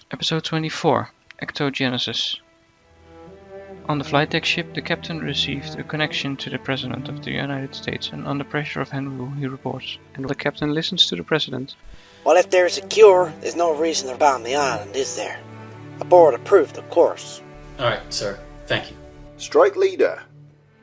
Episode 24, Ectogenesis. On the flight deck ship, the captain received a connection to the President of the United States, and under pressure of Henry, he reports. And the captain listens to the President. Well, if there's a cure, there's no reason to bomb the island, is there? Abort approved, of course. Alright, sir. Thank you. Strike leader.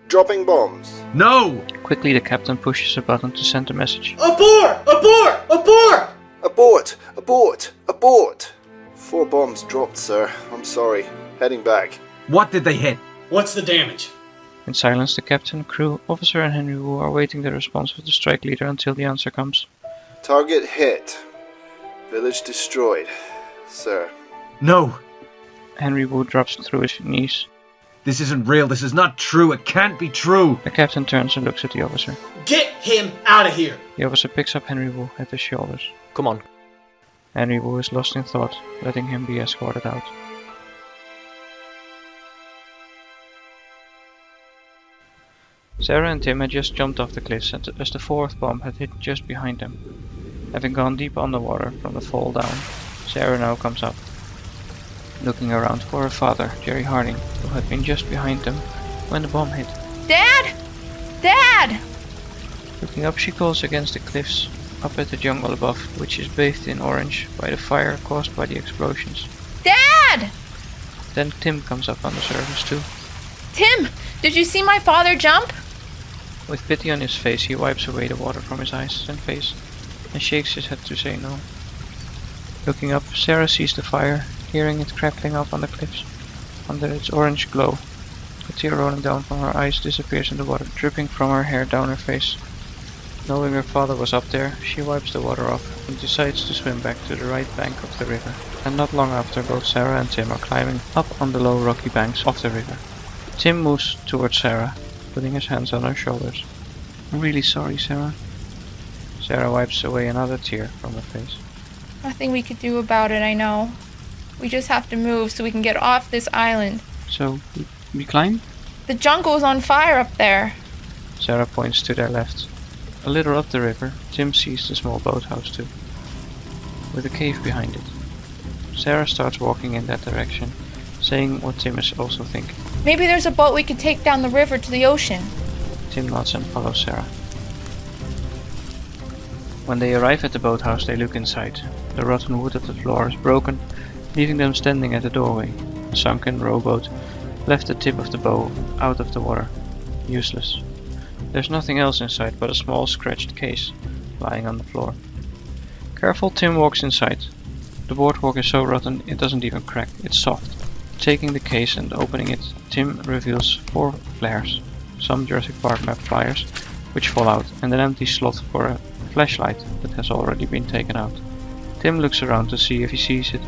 Dropping bombs. No! Quickly, the captain pushes a button to send a message. Abort! Abort! Abort! Abort! Abort! Abort! 4 bombs dropped, sir. I'm sorry. Heading back. What did they hit? What's the damage? In silence, the captain, crew, officer and Henry Wu are waiting the response of the strike leader until the answer comes. Target hit. Village destroyed. Sir. No! Henry Wu drops through his knees. This isn't real. This is not true. It can't be true. The captain turns and looks at the officer. Get him out of here! The officer picks up Henry Wu at his shoulders. Come on. Henry Wu is lost in thought, letting him be escorted out. Sarah and Tim had just jumped off the cliffs as the 4th bomb had hit just behind them. Having gone deep underwater from the fall down, Sarah now comes up, looking around for her father, Jerry Harding, who had been just behind them when the bomb hit. Dad! Dad! Looking up, she calls against the cliffs, up at the jungle above, which is bathed in orange by the fire caused by the explosions. Dad! Then Tim comes up on the surface too. Tim, did you see my father jump? With pity on his face, he wipes away the water from his eyes and face, and shakes his head to say no. Looking up, Sarah sees the fire, hearing it crackling up on the cliffs. Under its orange glow, a tear rolling down from her eyes disappears in the water, dripping from her hair down her face. Knowing her father was up there, she wipes the water off and decides to swim back to the right bank of the river. And not long after, both Sarah and Tim are climbing up on the low rocky banks of the river. Tim moves towards Sarah, putting his hands on her shoulders. I'm really sorry, Sarah. Sarah wipes away another tear from her face. Nothing we could do about it, I know. We just have to move so we can get off this island. So, we climb? The jungle's on fire up there. Sarah points to their left. A little up the river, Tim sees the small boathouse too, with a cave behind it. Sarah starts walking in that direction, saying what Tim is also thinking. Maybe there's a boat we could take down the river to the ocean. Tim nods and follows Sarah. When they arrive at the boathouse, they look inside. The rotten wood of the floor is broken, leaving them standing at the doorway. A sunken rowboat left the tip of the bow out of the water, useless. There's nothing else inside but a small scratched case lying on the floor. Careful, Tim walks inside. The boardwalk is so rotten it doesn't even crack, it's soft. Taking the case and opening it, Tim reveals 4 flares, some Jurassic Park map flyers, which fall out, and an empty slot for a flashlight that has already been taken out. Tim looks around to see if he sees it,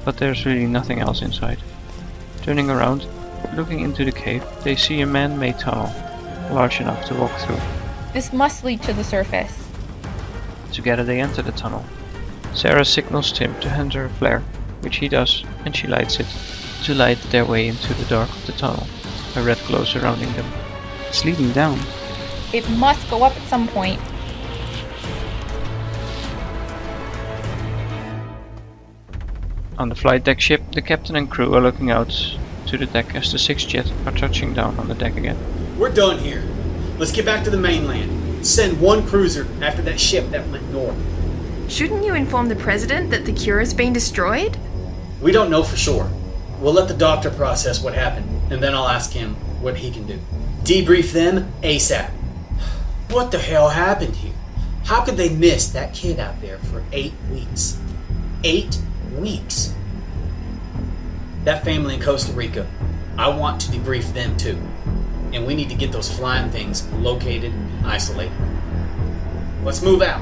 but there's really nothing else inside. Turning around, looking into the cave, they see a man-made tunnel, large enough to walk through. This must lead to the surface. Together they enter the tunnel. Sarah signals Tim to hand her a flare, which he does, and she lights it, to light their way into the dark of the tunnel, a red glow surrounding them. It's leading down. It must go up at some point. On the flight deck ship, the captain and crew are looking out to the deck as the 6 jets are touching down on the deck again. We're done here. Let's get back to the mainland. Send 1 cruiser after that ship that went north. Shouldn't you inform the president that the cure has been destroyed? We don't know for sure. We'll let the doctor process what happened, and then I'll ask him what he can do. Debrief them ASAP. What the hell happened here? How could they miss that kid out there for 8 weeks? 8 weeks. That family in Costa Rica, I want to debrief them too. And we need to get those flying things located and isolated. Let's move out.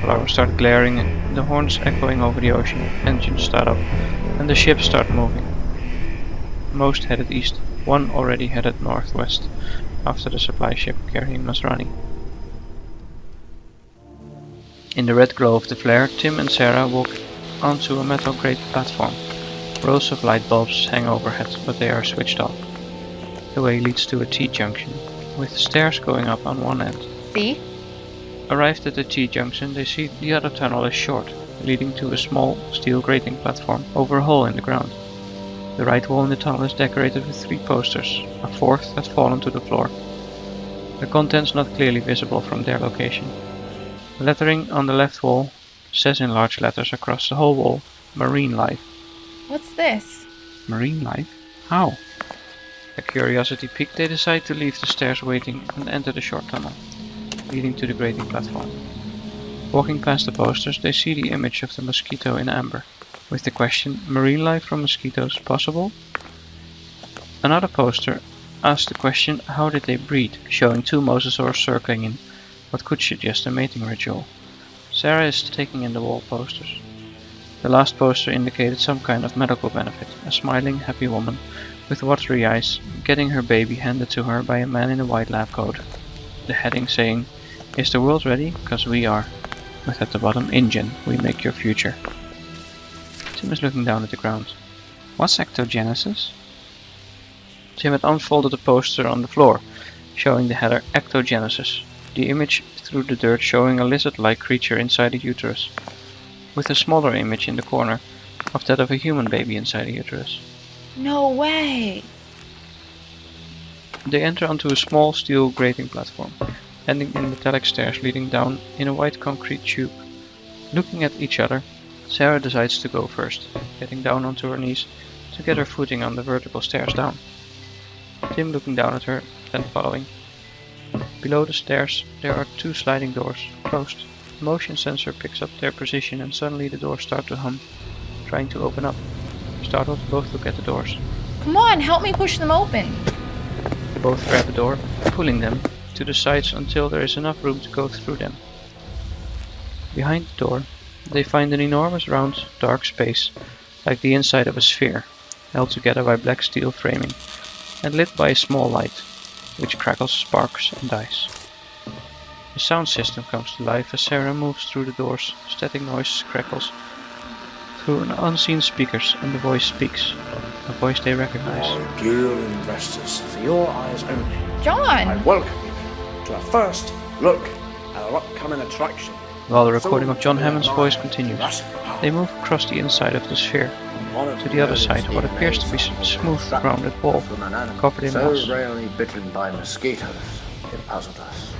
Flowers start glaring, the horns echoing over the ocean, engines start up, and the ships start moving. Most headed east, 1 already headed northwest, after the supply ship carrying Masrani. In the red glow of the flare, Tim and Sarah walk onto a metal crate platform. Rows of light bulbs hang overhead, but they are switched off. The way leads to a T-junction, with stairs going up on one end. See? Arrived at the T-junction, they see the other tunnel is short, leading to a small steel grating platform over a hole in the ground. The right wall in the tunnel is decorated with 3 posters, a 4th had fallen to the floor. The contents not clearly visible from their location. The lettering on the left wall says in large letters across the whole wall, Marine Life. What's this? Marine life? How? Their curiosity piqued, they decide to leave the stairs waiting and enter the short tunnel, leading to the grating platform. Walking past the posters, they see the image of the mosquito in amber, with the question, marine life from mosquitoes possible? Another poster asks the question, how did they breed, showing 2 mosasaurs circling in what could suggest a mating ritual. Sarah is taking in the wall posters. The last poster indicated some kind of medical benefit, a smiling, happy woman with watery eyes getting her baby handed to her by a man in a white lab coat. The heading saying, "Is the world ready? 'Cause we are." With at the bottom, "InGen, we make your future." Tim is looking down at the ground. What's ectogenesis? Tim had unfolded a poster on the floor, showing the header Ectogenesis, the image through the dirt showing a lizard-like creature inside a uterus, with a smaller image in the corner of that of a human baby inside a uterus. No way! They enter onto a small steel grating platform, ending in metallic stairs leading down in a white concrete tube. Looking at each other, Sarah decides to go first, getting down onto her knees to get her footing on the vertical stairs down. Tim looking down at her, then following. Below the stairs there are 2 sliding doors, closed. The motion sensor picks up their position and suddenly the doors start to hum, trying to open up. Startled, both look at the doors. Come on, help me push them open! They both grab a door, pulling them to the sides until there is enough room to go through them. Behind the door, they find an enormous round, dark space, like the inside of a sphere, held together by black steel framing, and lit by a small light, which crackles, sparks and dies. The sound system comes to life as Sarah moves through the doors, static noise crackles through an unseen speakers and the voice speaks, a voice they recognize. Dear investors, for your eyes only, I John! welcome you to a first look at our upcoming attraction. While the recording of John Hammond's voice continues, they move across the inside of the sphere, to the other side, what appears to be a smooth rounded wall, covered in moss. So rarely bitten by mosquitoes, it puzzled us.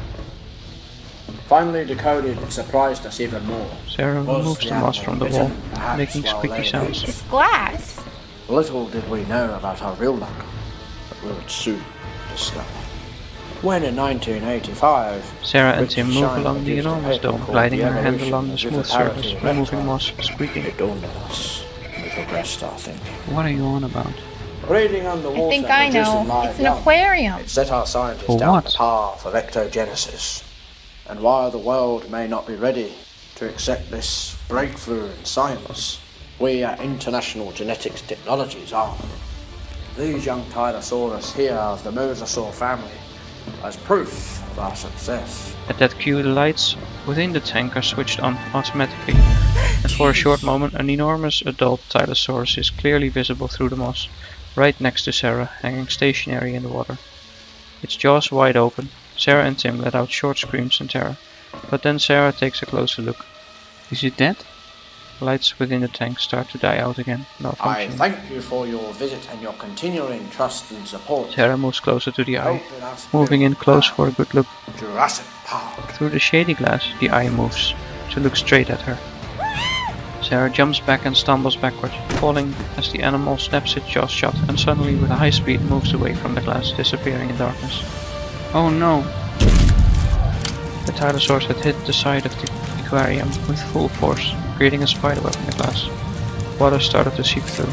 Finally decoded, it surprised us even more. Sarah removes the moss from the wall, making squeaky sounds. It's glass! Little did we know about our real luck, but we would soon discover. When in 1985, Sarah and Tim move along the enormous dome, gliding her hand along the smooth surface, removing moss, squeaking. it dawned on us. We progressed our thinking. What are you on about? Reading underwater, I think I know. It's an aquarium. It set our scientists For down what? the path of ectogenesis. And while the world may not be ready to accept this breakthrough in science, we at International Genetics Technologies are. These young Tylosaurus here of the mosasaur family as proof of our success. At that cue, the lights within the tank are switched on automatically, and for a short moment an enormous adult Tylosaurus is clearly visible through the moss, right next to Sarah, hanging stationary in the water. Its jaws wide open. Sarah and Tim let out short screams in terror, but then Sarah takes a closer look. Is it dead? Lights within the tank start to die out again, I malfunctioning. thank you for your visit and your continuing trust and support. Sarah moves closer to the eye, Helping us moving in build close for a good look. Jurassic Park. Through the shady glass, the eye moves to look straight at her. Sarah jumps back and stumbles backward, falling as the animal snaps its jaws shut and suddenly with a high speed moves away from the glass, disappearing in darkness. Oh no! The Tylosaurus had hit the side of the aquarium with full force, creating a spiderweb in the glass. Water started to seep through.